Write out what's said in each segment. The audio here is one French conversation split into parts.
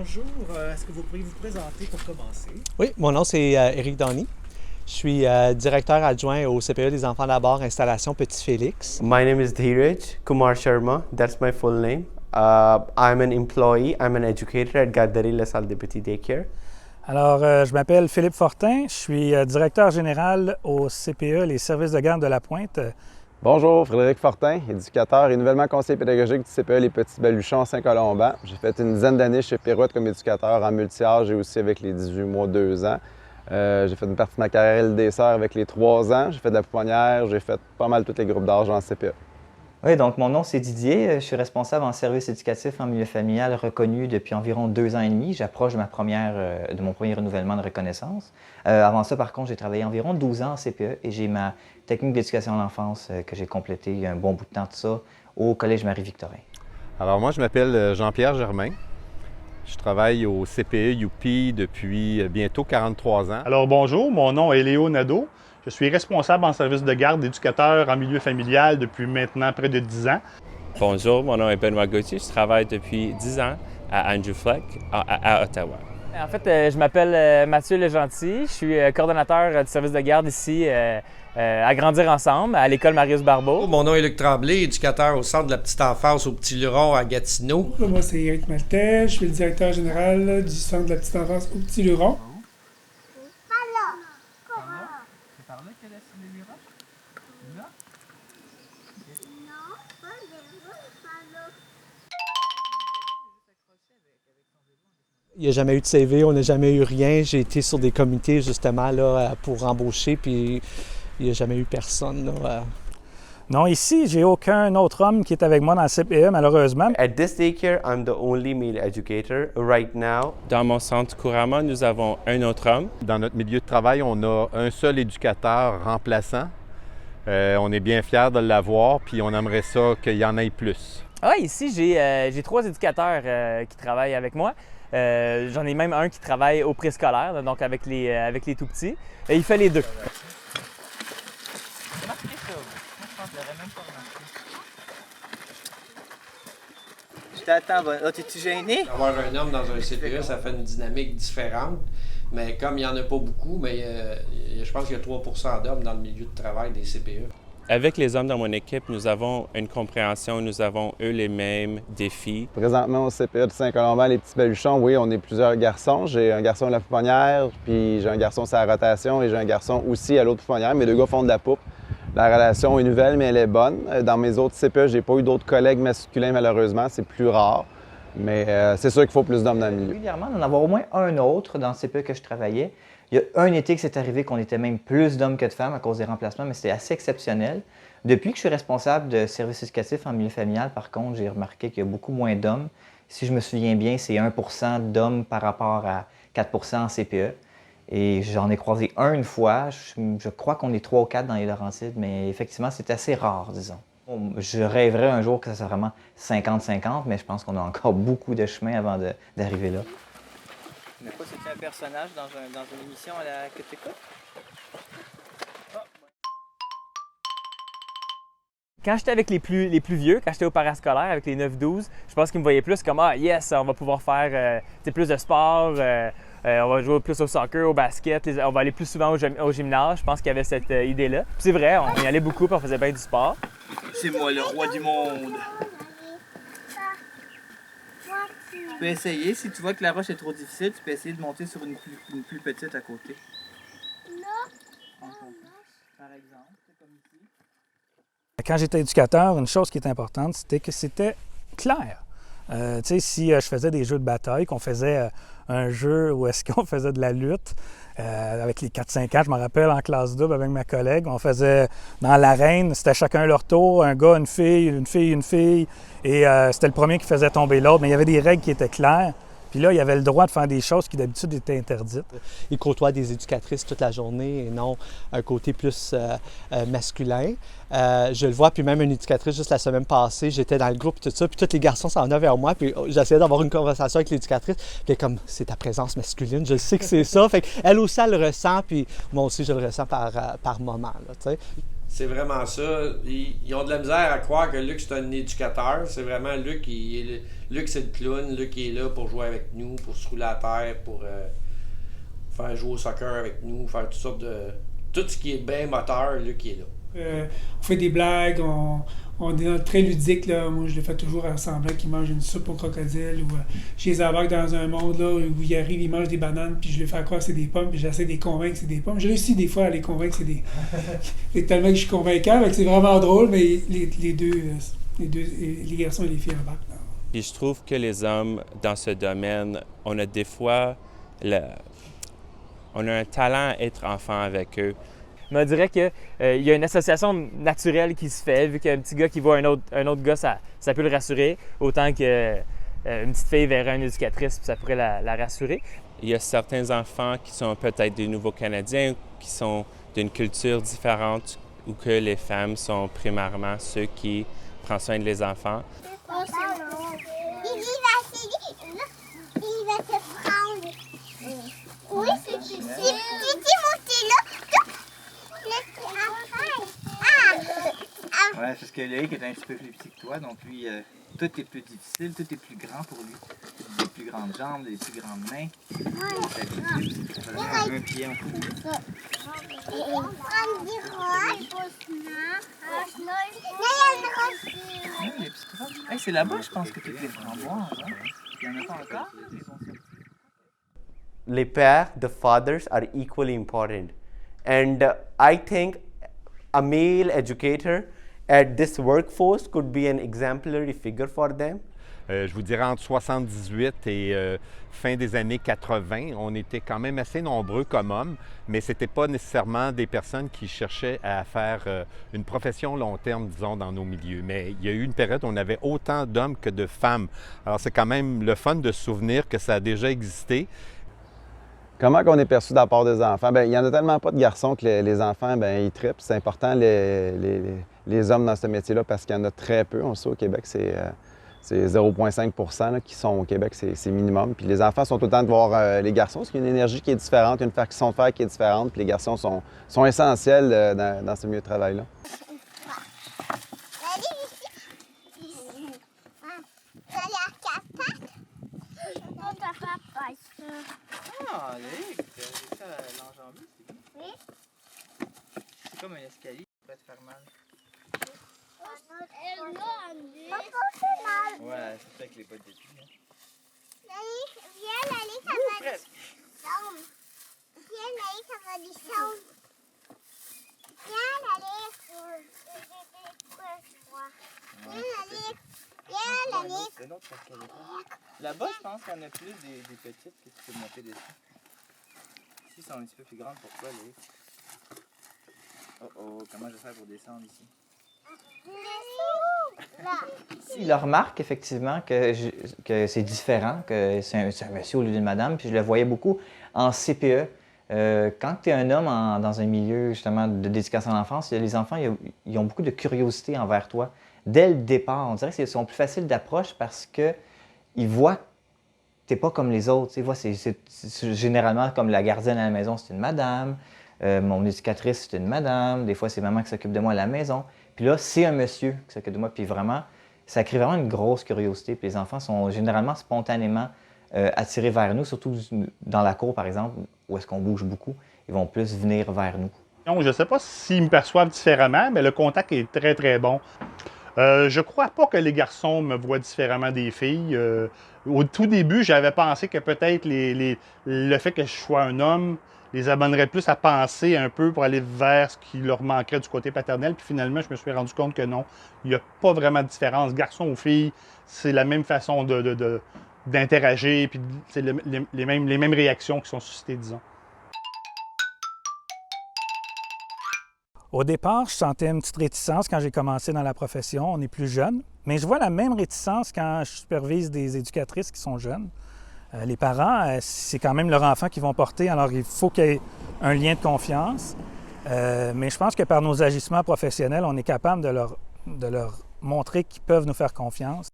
bonjour. Est-ce que vous pourriez vous présenter pour commencer? Oui, mon nom c'est Éric Donny. Je suis directeur adjoint au CPE des Enfants d'abord, installation Petit Félix. My name is Dheeraj Kumar Sharma. That's my full name. I'm an employee. I'm an educator at Garderie La Salle des Petits Daycare. Alors, je m'appelle Philippe Fortin. Je suis directeur général au CPE, les services de garde de la Pointe. Bonjour, Frédéric Fortin, éducateur et nouvellement conseiller pédagogique du CPE Les Petits Baluchons à Saint-Colomban. J'ai fait une dizaine d'années chez Pirouette comme éducateur en multi-âge et aussi avec les 18 mois, 2 ans. J'ai fait une partie de ma carrière LDSR avec les 3 ans. J'ai fait de la pouponnière, j'ai fait pas mal tous les groupes d'âge en CPE. Oui, donc mon nom c'est Didier. Je suis responsable en service éducatif en milieu familial reconnu depuis environ 2 ans et demi. J'approche de mon premier renouvellement de reconnaissance. Avant ça, par contre, j'ai travaillé environ 12 ans en CPE et j'ai ma technique d'éducation à l'enfance que j'ai complétée il y a un bon bout de temps de ça au Collège Marie-Victorin. Alors moi, je m'appelle Jean-Pierre Germain. Je travaille au CPE UP depuis bientôt 43 ans. Alors bonjour, mon nom est Léo Nadeau. Je suis responsable en service de garde d'éducateur en milieu familial depuis maintenant près de 10 ans. Bonjour, mon nom est Benoît Gauthier. Je travaille depuis 10 ans à Andrew Fleck, à Ottawa. En fait, je m'appelle Mathieu Legentil. Je suis coordonnateur du service de garde ici à Grandir ensemble, à l'école Marius Barbeau. Mon nom est Luc Tremblay, éducateur au Centre de la petite enfance au Petit Luron à Gatineau. Moi, c'est Éric Maltais. Je suis le directeur général du Centre de la petite enfance au Petit Luron. Il n'y a jamais eu de CV, on n'a jamais eu rien. J'ai été sur des comités justement là, pour embaucher, puis il n'y a jamais eu personne. Là. Non, ici, j'ai aucun autre homme qui est avec moi dans le CPE, malheureusement. At this daycare, I'm the only male educator right now. Dans mon centre couramment, nous avons un autre homme. Dans notre milieu de travail, on a un seul éducateur remplaçant. On est bien fiers de l'avoir, puis on aimerait ça qu'il y en ait plus. Ah, ici, j'ai 3 éducateurs qui travaillent avec moi. J'en ai même un qui travaille au préscolaire, donc avec les tout-petits. Et il fait les 2. Je t'attends. Oh, t'es-tu gêné? Avoir un homme dans un CPE, ça fait une dynamique différente. Mais comme il n'y en a pas beaucoup, mais je pense qu'il y a 3 % d'hommes dans le milieu de travail des CPE. Avec les hommes dans mon équipe, nous avons une compréhension, nous avons eux les mêmes défis. Présentement au CPE de Saint-Colomban, les Petits Baluchons, oui, on est plusieurs garçons. J'ai un garçon à la pouponnière, puis j'ai un garçon sur la rotation et j'ai un garçon aussi à l'autre pouponnière. Mes 2 gars font de la poupe. La relation est nouvelle, mais elle est bonne. Dans mes autres CPE, j'ai pas eu d'autres collègues masculins, malheureusement. C'est plus rare. Mais c'est sûr qu'il faut plus d'hommes dans le milieu. Régulièrement, d'en avoir au moins un autre dans le CPE que je travaillais. Il y a un été que c'est arrivé qu'on était même plus d'hommes que de femmes à cause des remplacements, mais c'était assez exceptionnel. Depuis que je suis responsable de services éducatifs en milieu familial, par contre, j'ai remarqué qu'il y a beaucoup moins d'hommes. Si je me souviens bien, c'est 1 % d'hommes par rapport à 4 % en CPE. Et j'en ai croisé une fois. Je crois qu'on est 3 ou 4 dans les Laurentides, mais effectivement, c'est assez rare, disons. Je rêverais un jour que ça soit vraiment 50-50, mais je pense qu'on a encore beaucoup de chemin avant d'arriver là. Mais quoi, c'est un personnage dans une émission que tu écoutes? Quand j'étais avec les plus vieux, quand j'étais au parascolaire avec les 9-12, je pense qu'ils me voyaient plus comme « Ah yes, on va pouvoir faire plus de sport, on va jouer plus au soccer, au basket, on va aller plus souvent au gymnase. » Je pense qu'il y avait cette idée-là. Puis c'est vrai, on y allait beaucoup, puis on faisait bien du sport. C'est moi le roi du monde! Tu peux essayer, si tu vois que la roche est trop difficile, tu peux essayer de monter sur une plus petite à côté. Par exemple, c'est comme ici. Quand j'étais éducateur, une chose qui est importante, c'était que c'était clair. Tu sais, si je faisais des jeux de bataille, qu'on faisait un jeu où est-ce qu'on faisait de la lutte, avec les 4-5 ans, je me rappelle en classe double avec ma collègue, on faisait dans l'arène, c'était chacun leur tour, un gars, une fille, et c'était le premier qui faisait tomber l'autre, mais il y avait des règles qui étaient claires. Puis là, il avait le droit de faire des choses qui d'habitude étaient interdites. Il côtoie des éducatrices toute la journée et non un côté plus masculin. Je le vois, puis même une éducatrice juste la semaine passée, j'étais dans le groupe tout ça, puis tous les garçons s'en venaient vers moi, puis j'essayais d'avoir une conversation avec l'éducatrice. Puis comme, c'est ta présence masculine, je sais que c'est ça. Fait qu'elle aussi, elle le ressent, puis moi aussi, je le ressens par moment. Là, C'est vraiment ça. Ils ont de la misère à croire que Luc, c'est un éducateur. C'est vraiment Luc, Luc, c'est le clown. Luc, il est là pour jouer avec nous, pour se rouler à terre, pour faire jouer au soccer avec nous, faire toutes sortes de... Tout ce qui est bien moteur, Luc, il est là. On fait des blagues, on est très ludique. Là. Moi, je le fais toujours à semblant qu'ils mangent une soupe au crocodile ou je les embarque dans un monde là, où ils arrivent, ils mangent des bananes, puis je les fais croire que c'est des pommes, puis j'essaie de les convaincre que c'est des pommes. J'ai réussi des fois à les convaincre que c'est des... c'est tellement que je suis convaincant, c'est vraiment drôle, mais les garçons et les filles embarquent. Puis je trouve que les hommes, dans ce domaine, on a des fois... on a un talent à être enfant avec eux. Mais on dirait qu'il y a une association naturelle qui se fait, vu qu'un petit gars qui voit un autre gars, ça peut le rassurer, autant que une petite fille verrait une éducatrice, puis ça pourrait la rassurer. Il y a certains enfants qui sont peut-être des nouveaux Canadiens, qui sont d'une culture différente, ou que les femmes sont primairement ceux qui prennent soin des enfants. Il va te prendre. Oui, c'est si monté là. Ouais, parce que Loïc est un petit peu plus petit que toi, donc lui, tout est plus difficile, tout est plus grand pour lui. Des plus grandes jambes, des plus grandes mains. Un pied en tout. Hey, c'est là-bas, je pense que toutes les framboises. Hein? Il n'y en a pas encore? Les pères, the fathers, are equally important. And I think a male educator at this workforce could be an exemplary figure for them. Je vous dirais entre 78 et fin des années 80, on était quand même assez nombreux comme hommes, mais ce n'était pas nécessairement des personnes qui cherchaient à faire une profession long terme, disons, dans nos milieux. Mais il y a eu une période où on avait autant d'hommes que de femmes. Alors c'est quand même le fun de se souvenir que ça a déjà existé. Comment on est perçu de la part des enfants? Bien, il n'y en a tellement pas de garçons que les enfants, bien, ils trippent. C'est important, les hommes dans ce métier-là, parce qu'il y en a très peu. On le sait, au Québec, c'est 0,5 % qui sont au Québec, c'est minimum. Puis les enfants sont autant de voir les garçons, parce qu'il y a une énergie qui est différente, une façon de faire qui est différente. Puis les garçons sont essentiels dans ce milieu de travail-là. Ah, allez, c'est ça l'enjambée, c'est bien. Oui. C'est comme un escalier qui pourrait te faire mal. Ouais, c'est ça avec les bottes de ski. Viens, Lali, ça va descendre. Viens, Lali, ça va descendre. Viens, Lali. Viens, Lali. Là-bas, je pense qu'il y en a plus des petites que tu peux monter dessus. Ici, sont un petit peu plus grandes pour toi, Lali. Oh oh, comment je vais faire pour descendre ici? Il remarque effectivement que c'est différent, que c'est un monsieur au lieu d'une madame, puis je le voyais beaucoup en CPE. Quand tu es un homme dans un milieu justement d'éducation à l'enfance, les enfants ils ont beaucoup de curiosité envers toi. Dès le départ, on dirait qu'ils sont plus faciles d'approche parce qu'ils voient que tu n'es pas comme les autres. Ils voient, c'est généralement comme la gardienne à la maison, c'est une madame. Mon éducatrice, c'est une madame. Des fois, c'est maman qui s'occupe de moi à la maison. Puis là, c'est un monsieur qui s'occupe de moi. Puis vraiment, ça crée vraiment une grosse curiosité. Puis les enfants sont généralement spontanément attirés vers nous, surtout dans la cour, par exemple, où est-ce qu'on bouge beaucoup. Ils vont plus venir vers nous. Donc, je ne sais pas s'ils me perçoivent différemment, mais le contact est très, très bon. Je ne crois pas que les garçons me voient différemment des filles. Au tout début, j'avais pensé que peut-être le fait que je sois un homme les amènerait plus à penser un peu pour aller vers ce qui leur manquerait du côté paternel. Puis finalement, je me suis rendu compte que non, il n'y a pas vraiment de différence. Garçon ou fille, c'est la même façon d'interagir, puis c'est les mêmes réactions qui sont suscitées, disons. Au départ, je sentais une petite réticence quand j'ai commencé dans la profession. On est plus jeune, mais je vois la même réticence quand je supervise des éducatrices qui sont jeunes. Les parents, c'est quand même leur enfant qu'ils vont porter, alors il faut qu'il y ait un lien de confiance. Mais je pense que par nos agissements professionnels, on est capable de leur montrer qu'ils peuvent nous faire confiance.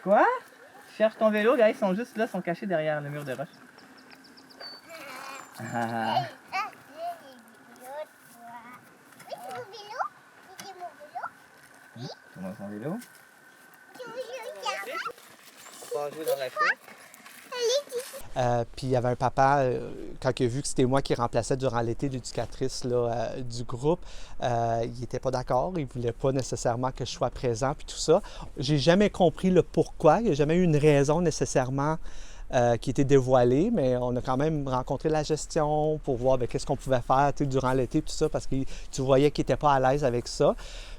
Quoi? Tu cherches ton vélo, gars, ils sont juste là, ils sont cachés derrière le mur de roche. Comment son vélo? On va jouer dans la cour. Puis il y avait un papa, quand il a vu que c'était moi qui remplaçais durant l'été l'éducatrice du groupe, il n'était pas d'accord, il ne voulait pas nécessairement que je sois présent, puis tout ça. J'ai jamais compris le pourquoi, il n'y a jamais eu une raison nécessairement qui était dévoilée, mais on a quand même rencontré la gestion pour voir qu'est-ce qu'on pouvait faire durant l'été, tout ça, parce que tu voyais qu'il n'était pas à l'aise avec ça.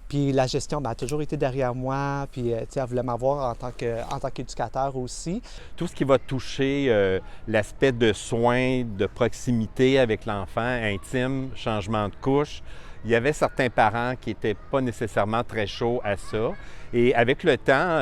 Puis la gestion a toujours été derrière moi, puis elle voulait m'avoir en tant qu'éducateur aussi. Tout ce qui va toucher l'aspect de soins, de proximité avec l'enfant, intime, changement de couche, il y avait certains parents qui n'étaient pas nécessairement très chauds à ça. Et avec le temps,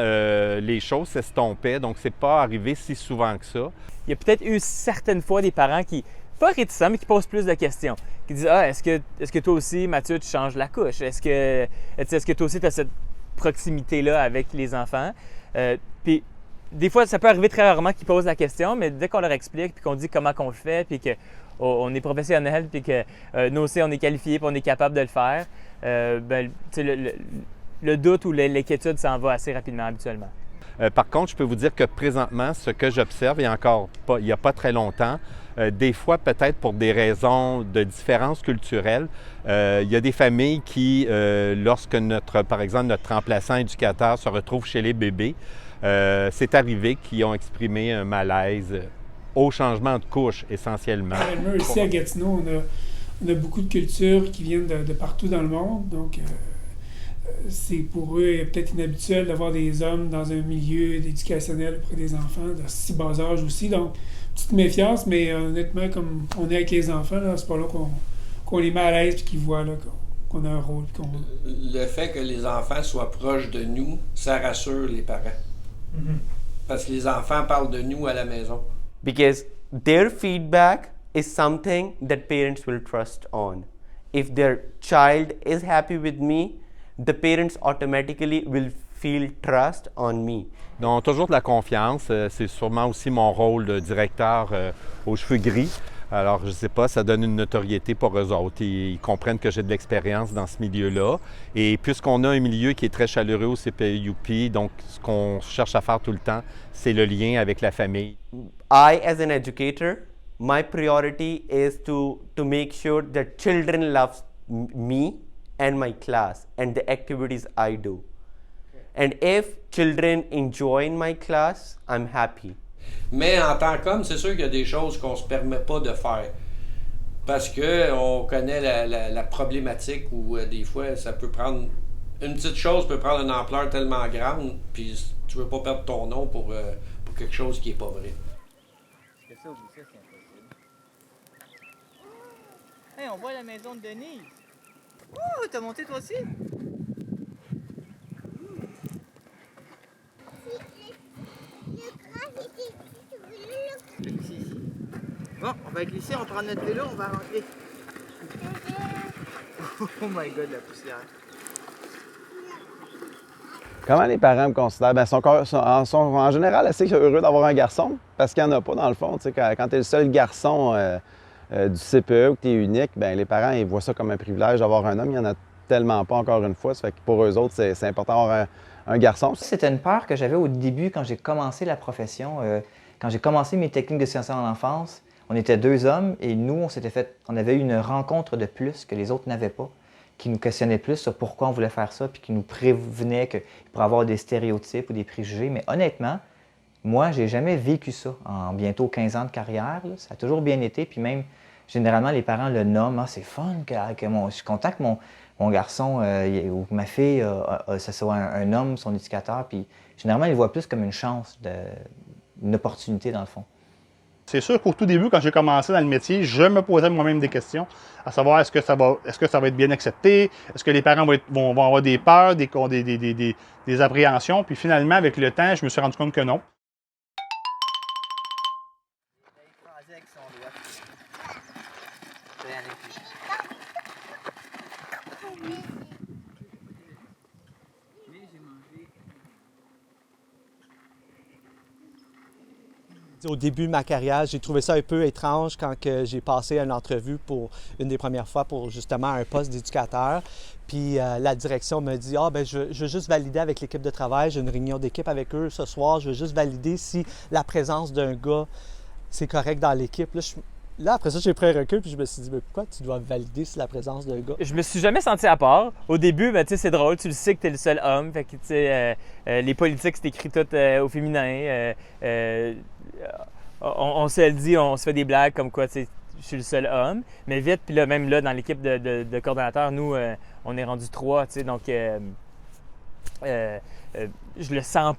les choses s'estompaient, donc c'est pas arrivé si souvent que ça. Il y a peut-être eu certaines fois des parents qui, pas réticents, mais qui posent plus de questions. Qui disent « Ah, est-ce que toi aussi, Mathieu, tu changes la couche? Est-ce que toi aussi, tu as cette proximité-là avec les enfants? » Puis des fois, ça peut arriver très rarement qu'ils posent la question, mais dès qu'on leur explique, puis qu'on dit comment qu'on le fait, puis qu'on est professionnel, puis que nous aussi, on est qualifiés, puis on est capable de le faire, le doute ou l'inquiétude s'en va assez rapidement habituellement. Par contre, je peux vous dire que présentement, ce que j'observe, et encore pas, il n'y a pas très longtemps, des fois, peut-être pour des raisons de différence culturelle, il y a des familles qui, lorsque par exemple, notre remplaçant éducateur se retrouve chez les bébés, c'est arrivé qu'ils ont exprimé un malaise au changement de couche, essentiellement. Ici à Gatineau, on a beaucoup de cultures qui viennent de partout dans le monde, donc c'est pour eux peut-être inhabituel d'avoir des hommes dans un milieu éducationnel auprès des enfants de si bas âge aussi. Donc, petite méfiance, mais honnêtement, comme on est avec les enfants, c'est pas là qu'on les met à l'aise et qu'ils voient là, qu'on a un rôle. Le fait que les enfants soient proches de nous, ça rassure les parents. Mm-hmm. Parce que les enfants parlent de nous à la maison. Because their feedback is something that parents will trust on. If their child is happy with me, the parents automatically will feel trust on me. Donc, toujours de la confiance. C'est sûrement aussi mon rôle de directeur aux cheveux gris. Alors, je ne sais pas, ça donne une notoriété pour eux autres. Ils comprennent que j'ai de l'expérience dans ce milieu-là. Et puisqu'on a un milieu qui est très chaleureux au CPUP, donc ce qu'on cherche à faire tout le temps, c'est le lien avec la famille. I, as an educator, my priority is to make sure that children love me and my class and the activities I do. And if children enjoy in my class, I'm happy. Mais en tant qu'homme, c'est sûr qu'il y a des choses qu'on ne se permet pas de faire. Parce qu'on connaît la problématique où des fois, ça peut prendre... Une petite chose peut prendre une ampleur tellement grande, puis tu ne veux pas perdre ton nom pour quelque chose qui n'est pas vrai. Est-ce que ça, oublie ça, c'est impossible. Hey, on voit la maison de Denise. Oh, t'as monté toi aussi? Bon, on va glisser, on prend notre vélo, on va rentrer. Oh my god, la poussière. Comment les parents me considèrent? Bien, ils sont en général assez heureux d'avoir un garçon, parce qu'il n'y en a pas dans le fond. Tu sais, quand tu es le seul garçon du CPE ou que tu es unique, bien, les parents ils voient ça comme un privilège d'avoir un homme. Il n'y en a tellement pas, encore une fois. Ça fait que pour eux autres, c'est important d'avoir un garçon. C'était une peur que j'avais au début quand j'ai commencé la profession. Quand j'ai commencé mes techniques de sciences en enfance, on était 2 hommes et nous, on avait eu une rencontre de plus que les autres n'avaient pas, qui nous questionnait plus sur pourquoi on voulait faire ça, puis qui nous prévenait qu'il pourrait avoir des stéréotypes ou des préjugés. Mais honnêtement, moi, j'ai jamais vécu ça en bientôt 15 ans de carrière. Là. Ça a toujours bien été, puis même, généralement, les parents le nomment. Ah, c'est fun que je contacte mon garçon ou ma fille, ce soit un homme, son éducateur, puis généralement, ils le voient plus comme une chance, une opportunité dans le fond. C'est sûr qu'au tout début, quand j'ai commencé dans le métier, je me posais moi-même des questions, à savoir est-ce que ça va être bien accepté, est-ce que les parents vont avoir des peurs, des appréhensions, puis finalement, avec le temps, je me suis rendu compte que non. Au début de ma carrière, j'ai trouvé ça un peu étrange quand j'ai passé une entrevue pour une des premières fois pour justement un poste d'éducateur. Puis la direction me dit « Ah, ben je veux juste valider avec l'équipe de travail, j'ai une réunion d'équipe avec eux ce soir, je veux juste valider si la présence d'un gars, c'est correct dans l'équipe. » Là, après ça, j'ai pris un recul puis je me suis dit « Mais pourquoi tu dois valider si la présence d'un gars? » Je me suis jamais senti à part. Au début, ben, c'est drôle, tu le sais que tu es le seul homme. Fait que, les politiques, c'est écrit tout au féminin. On se le dit, on se fait des blagues comme quoi je suis le seul homme. Mais vite, puis là, même là, dans l'équipe de coordonnateurs, nous, on est rendu 3. Donc, je le sens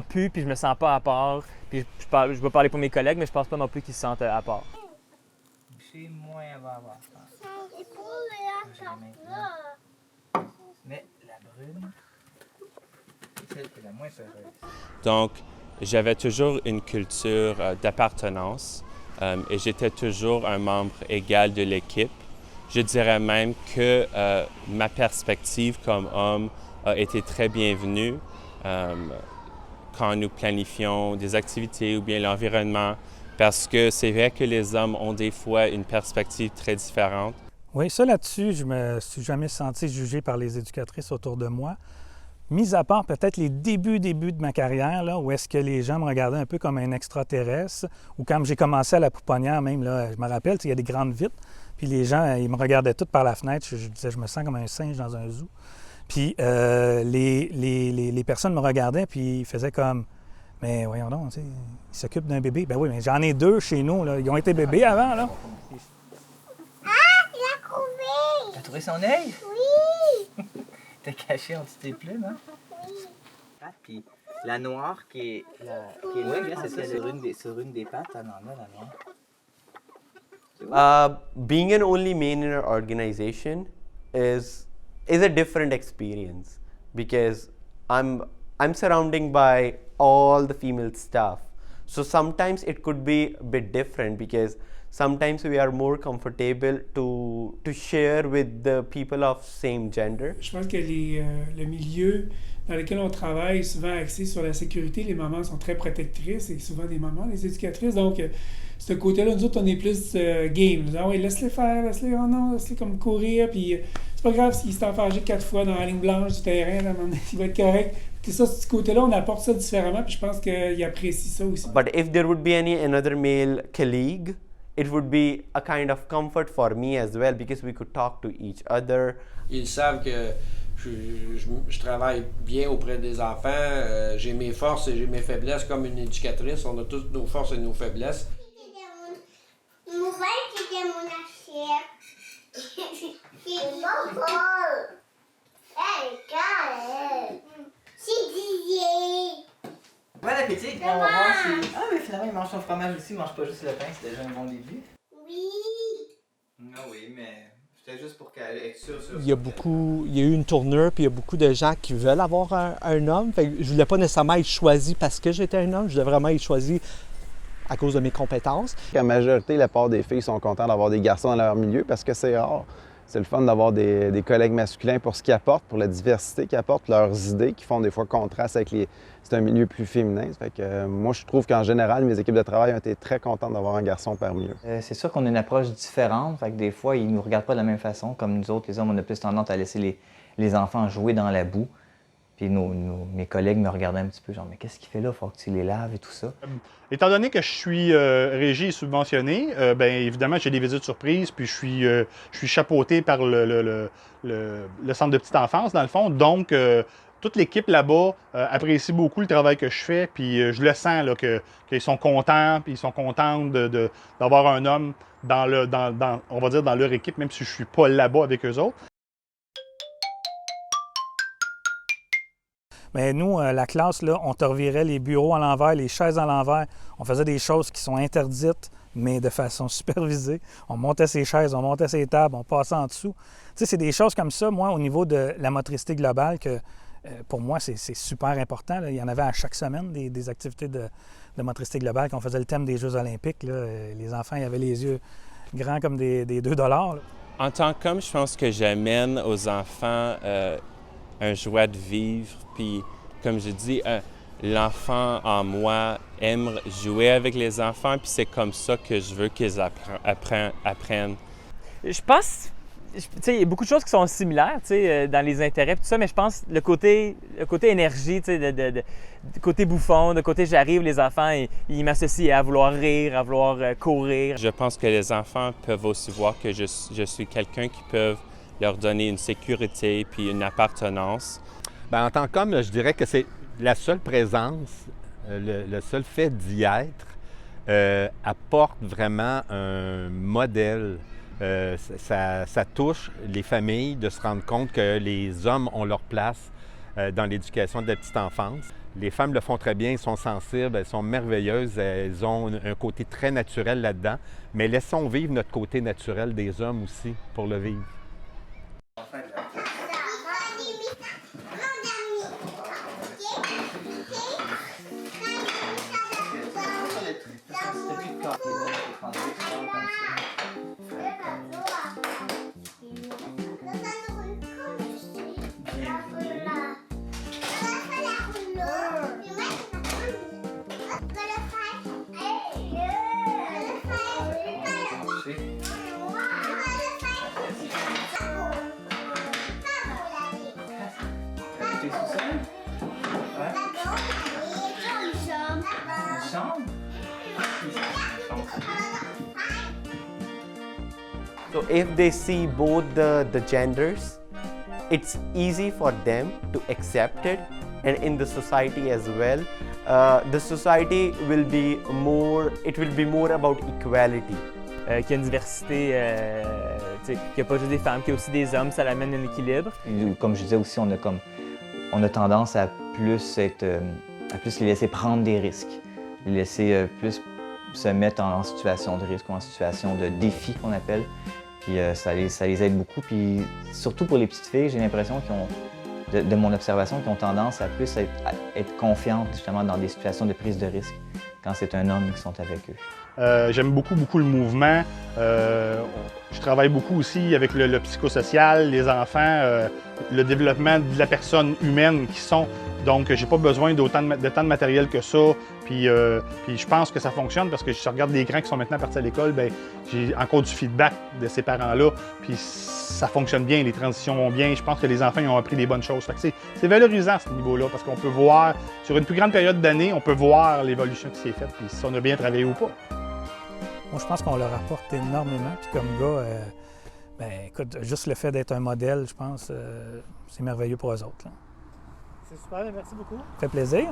plus, puis je me sens pas à part. Puis je vais parler pour mes collègues, mais je pense pas non plus qu'ils se sentent à part. Chez moi, elle va avoir ça. Mais la brune, c'est celle qui est la moins heureuse. Donc, j'avais toujours une culture d'appartenance et j'étais toujours un membre égal de l'équipe. Je dirais même que ma perspective comme homme a été très bienvenue quand nous planifions des activités ou bien l'environnement, parce que c'est vrai que les hommes ont des fois une perspective très différente. Oui, ça là-dessus, je me suis jamais senti jugé par les éducatrices autour de moi. Mis à part peut-être les débuts de ma carrière, là, où est-ce que les gens me regardaient un peu comme un extraterrestre, ou quand j'ai commencé à la pouponnière même, là, je me rappelle, il y a des grandes vitres, puis les gens, ils me regardaient tous par la fenêtre, je disais, je me sens comme un singe dans un zoo. Puis les personnes me regardaient, puis ils faisaient comme, mais voyons donc, ils s'occupent d'un bébé. Ben oui, mais j'en ai 2 chez nous, là. Ils ont été bébés avant, là. Ah, il a trouvé! T'as trouvé son œil? Oui! T'es caché en dessous tes plumes, hein? Oui. Ah, puis la noire qui est longue, c'est ça, sur une des pattes, elle en a la noire. Being an only man in our organization is a different experience because I'm surrounded by all the female staff. So sometimes it could be a bit different because sometimes we are more comfortable to share with the people of same gender. Je pense que le milieu dans lequel on travaille est souvent axé sur la sécurité. Les mamans sont très protectrices et souvent des mamans, les éducatrices. Donc, ce côté-là, nous autres, on est plus game. Ah oui, laisse-les faire, laisse-les, oh non, laisse-les comme courir. Puis, c'est pas grave s'il s'est enfargé 4 fois dans la ligne blanche du terrain, là, il va être correct. Puis ça, ce côté-là, on apporte ça différemment. Puis je pense qu'il apprécie ça aussi. But if there would be another male colleague, it would be a kind of comfort for me as well because we could talk to each other. Ils savent que je travaille bien auprès des enfants. J'ai mes forces et j'ai mes faiblesses comme une éducatrice. On a toutes nos forces et nos faiblesses. Mon frère qui était mon assiette. C'est mon bol. Hey, calme. C'est Didier. Bon appétit, on va voir si... Ah, mais finalement, il mange son fromage aussi, il mange pas juste le pain, c'est déjà un bon début. Oui. Ah oui, mais c'était juste pour qu'elle ait sûr. Il y a eu une tournure, puis il y a beaucoup de gens qui veulent avoir un homme. Fait que je voulais pas nécessairement être choisi parce que j'étais un homme, je voulais vraiment être choisi à cause de mes compétences. La majorité, la part des filles sont contents d'avoir des garçons dans leur milieu parce que c'est rare. C'est le fun d'avoir des collègues masculins pour ce qu'ils apportent, pour la diversité qu'ils apportent, leurs idées qui font des fois contraste avec c'est un milieu plus féminin. Ça fait que, moi, je trouve qu'en général, mes équipes de travail ont été très contentes d'avoir un garçon parmi eux. C'est sûr qu'on a une approche différente. Fait que des fois, ils ne nous regardent pas de la même façon. Comme nous autres, les hommes, on a plus tendance à laisser les enfants jouer dans la boue. Puis mes collègues me regardaient un petit peu, genre, mais qu'est-ce qu'il fait là? Il faut que tu les laves et tout ça. Étant donné que je suis régi et subventionné, bien évidemment, j'ai des visites surprises, puis je suis chapeauté par le centre de petite enfance, dans le fond. Donc, toute l'équipe là-bas apprécie beaucoup le travail que je fais, puis je le sens là, qu'ils sont contents, puis ils sont contents d'avoir un homme on va dire dans leur équipe, même si je ne suis pas là-bas avec eux autres. Mais nous, la classe, là, on te revirait les bureaux à l'envers, les chaises à l'envers. On faisait des choses qui sont interdites, mais de façon supervisée. On montait ses chaises, on montait ses tables, on passait en dessous. Tu sais, c'est des choses comme ça, moi, au niveau de la motricité globale, que pour moi, c'est super important. Là. Il y en avait à chaque semaine des activités de motricité globale. Quand on faisait le thème des Jeux olympiques, là, les enfants, ils avaient les yeux grands comme des 2 $. Là. En tant qu'homme, je pense que j'amène aux enfants un joie de vivre, puis comme je dis, l'enfant en moi aime jouer avec les enfants, puis c'est comme ça que je veux qu'ils apprennent. Je pense, tu sais, il y a beaucoup de choses qui sont similaires, tu sais, dans les intérêts, tout ça, mais je pense le côté énergie, tu sais, de côté bouffon, de côté j'arrive, les enfants, ils m'associent à vouloir rire, à vouloir courir. Je pense que les enfants peuvent aussi voir que je suis quelqu'un qui peut leur donner une sécurité puis une appartenance. Bien, en tant qu'homme, je dirais que c'est la seule présence, le seul fait d'y être apporte vraiment un modèle. Ça touche les familles de se rendre compte que les hommes ont leur place dans l'éducation de la petite enfance. Les femmes le font très bien, elles sont sensibles, elles sont merveilleuses, elles ont un côté très naturel là-dedans, mais laissons vivre notre côté naturel des hommes aussi pour le vivre. So if they see both the genders, it's easy for them to accept it, and in the society as well, the society will be more about equality. Qu'il y a une diversité, qu'il n'y a pas juste des femmes, qu'il y a aussi des hommes, ça amène un équilibre. Comme je disais aussi, on a tendance à plus les laisser prendre des risques, les laisser plus se mettre en situation de risque ou en situation de défi qu'on appelle. Puis ça les aide beaucoup. Puis surtout pour les petites filles, j'ai l'impression de mon observation, qu'ils ont tendance à plus être confiantes justement dans des situations de prise de risque quand c'est un homme qui sont avec eux. J'aime beaucoup le mouvement. Je travaille beaucoup aussi avec le psychosocial, les enfants, le développement de la personne humaine qui sont. Donc, j'ai pas besoin de tant de matériel que ça. Puis je pense que ça fonctionne parce que je regarde des grands qui sont maintenant partis à l'école, bien, j'ai encore du feedback de ces parents-là. Puis ça fonctionne bien, les transitions vont bien. Je pense que les enfants ils ont appris les bonnes choses. Fait que c'est valorisant à ce niveau-là parce qu'on peut voir, sur une plus grande période d'années, on peut voir l'évolution qui s'est faite, puis si on a bien travaillé ou pas. Moi, je pense qu'on leur apporte énormément. Puis comme gars, ben, écoute, juste le fait d'être un modèle, je pense, c'est merveilleux pour eux autres. C'est super, merci beaucoup. Ça fait plaisir.